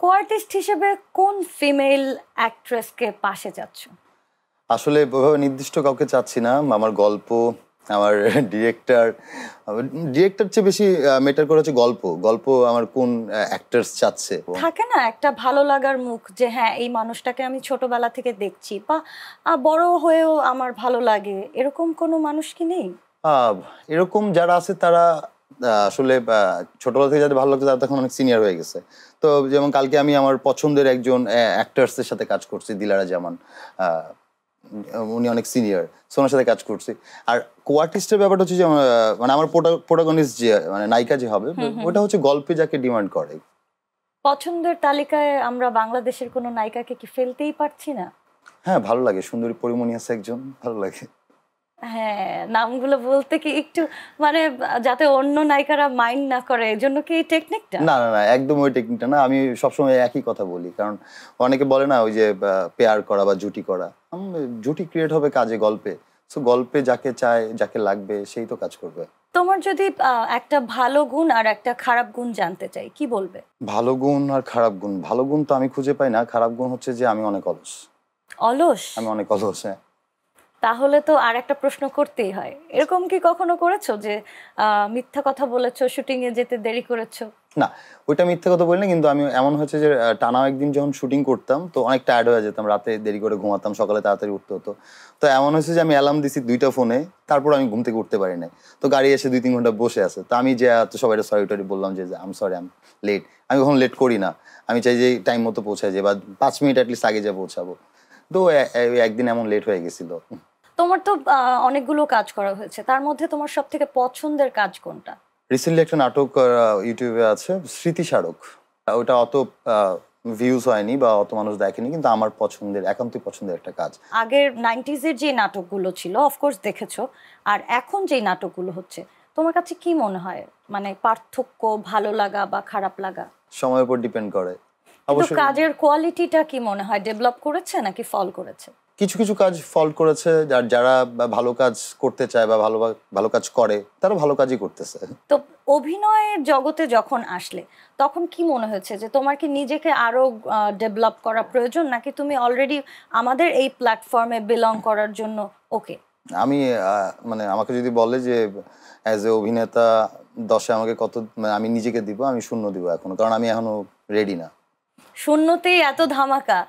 কো-আর্টিস্ট হিসেবে কোন ফিমেল অ্যাক্ট্রেসকে পাশে যাচ্ছ? আসলে ওইভাবে নির্দিষ্ট কাউকে চাচ্ছি না। আমার গল্প, আমার ডিরেক্টর, ডিরেক্টর চেয়ে বেশি ম্যাটার করে হচ্ছে গল্প। গল্প আমার কোন অ্যাক্টরস চাচ্ছে। থাকে না একটা ভালো লাগার মুখ যে হ্যাঁ এই মানুষটাকে আমি ছোটবেলা থেকে দেখছি বা বড় হয়েও আমার ভালো লাগে, এরকম কোনো মানুষ কি নেই? এরকম যারা আছে তারা আসলে ছোটবেলা থেকে যাদের ভালো লাগছে তারা তখন অনেক সিনিয়র হয়ে গেছে। তো যেমন কালকে আমি আমার পছন্দের একজন অ্যাক্টার্সের সাথে কাজ করছি, দিলারা জামান। উনি অনেক সিনিয়র, সো ওনার সাথে কাজ করছি। আর কো-আর্টিস্টের ব্যাপারটা হচ্ছে যে মানে আমার প্রোটাগনিস্ট যে মানে নায়িকা যে হবে ওটা হচ্ছে গল্পে যাকে ডিমান্ড করে। পছন্দের তালিকায় আমরা বাংলাদেশের কোনো নায়িকাকে কি ফেলতেই পারছি না? হ্যাঁ, ভালো লাগে। সুন্দরী পরিমণি আছে একজন, ভালো লাগে। হ্যাঁ, নামগুলো বলতে কি একটু মানে যাতে অন্য নায়িকারা মাইন্ড না করে, এজন্য কি এই টেকনিকটা? না না না, একদম ওই টেকনিকটা না। আমি সবসময় একই কথা বলি, কারণ অনেকে বলে না ওই যে পেয়ার করা বা জুটি করা। জুটি ক্রিয়েট হবে কাজে, গল্পে। সো গল্পে যাকে চায়, যাকে লাগবে সেই তো কাজ করবে। তোমার যদি একটা ভালো গুণ আর একটা খারাপ গুণ জানতে চাই, কি বলবে? ভালো গুণ আর খারাপ গুণ, ভালো গুণ তো আমি খুঁজে পাই না। খারাপ গুণ হচ্ছে যে আমি অনেক অলস। অলস? আমি অনেক অলস, হ্যাঁ। তাহলে তো আর একটা প্রশ্ন করতেই হয়, এরকম কি কখনো করেছো যে মিথ্যা কথা বলেছো, শুটিং এ যেতে দেরি করেছো? না, ওইটা মিথ্যে কথা বলি না, কিন্তু আমি এমন হয়েছে যে টানা একদিন যখন শুটিং করতাম তো অনেক টায়ার্ড হয়ে যেতাম, রাতে দেরি করে ঘুমাতাম, সকালে তাড়াতাড়ি উঠতে হতো। তো এমন হয়েছে যে আমি অ্যালার্ম দিছি 2টা ফোনে, তারপর আমি ঘুম থেকে উঠতে পারি নাই। তো গাড়ি এসে 2-3 ঘন্টা বসে আছে। তো আমি যে সবাই সরি টরি বললাম যে আম সরি, আম লেট। আমি কখনো লেট করি না। আমি চাই যে টাইম মতো পৌঁছায় যে, বা 5 মিনিট অ্যাটলিস্ট আগে যা পৌঁছাবো। তো একদিন এমন লেট হয়ে গেছিল। তোমার তো অনেকগুলো কাজ করা হয়েছে, তার মধ্যে তোমার সব থেকে পছন্দের কাজ কোনটা? রিসেন্টলি একটা নাটক ইউটিউবে আছে, স্মৃতিস্মারক। ওটা অত ভিউজ হয়নি বা অত মানুষ দেখেনি, কিন্তু আমার পছন্দের, একান্তই পছন্দের একটা কাজ। আগের 90s এর যে নাটকগুলো ছিল অফকোর্স দেখেছো, আর এখন যে নাটকগুলো হচ্ছে তোমার কাছে কি মনে হয়, মানে পার্থক্য, ভালো লাগা বা খারাপ লাগা? সময়ের উপর ডিপেন্ড করে অবশ্যই। কাজের কোয়ালিটিটা কি মনে হয় ডেভেলপ করেছে নাকি ফল করেছে? কিছু কিছু কাজ ফল্ট করেছে, আর যারা ভালো কাজ করতে চায় বা ভালো কাজ করে তারা ভালো কাজই করতেছে। তো অভিনয়ের জগতে যখন আসলে তখন কি মনে হয়েছে যে তোমার কি নিজেকে আরো ডেভেলপ করা প্রয়োজন, নাকি তুমি অলরেডি আমাদের এই প্ল্যাটফর্মে বিলং করার জন্য ওকে? আমি মানে আমাকে যদি বলে যে অ্যাজ এ অভিনেতা 10-এ আমাকে কত, মানে আমি নিজেকে দিব, আমি 0 দিব এখনো, কারণ আমি এখনো রেডি না। শূন্যতেই এত ধামাকা,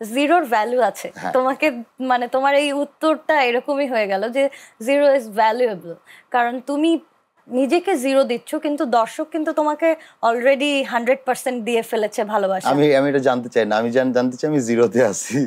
জিরোর ভ্যালু আছে? তোমাকে মানে তোমার এই উত্তরটা এরকমই হয়ে গেল যে জিরো ইজ ভ্যালুয়েবল, কারণ তুমি নিজেকে জিরো দিচ্ছ কিন্তু দর্শক কিন্তু তোমাকে অলরেডি 100% দিয়ে ফেলেছে ভালোবাসা। আমি এটা জানতে চাই না, আমি জানতে চাই আমি জিরোতে আছি।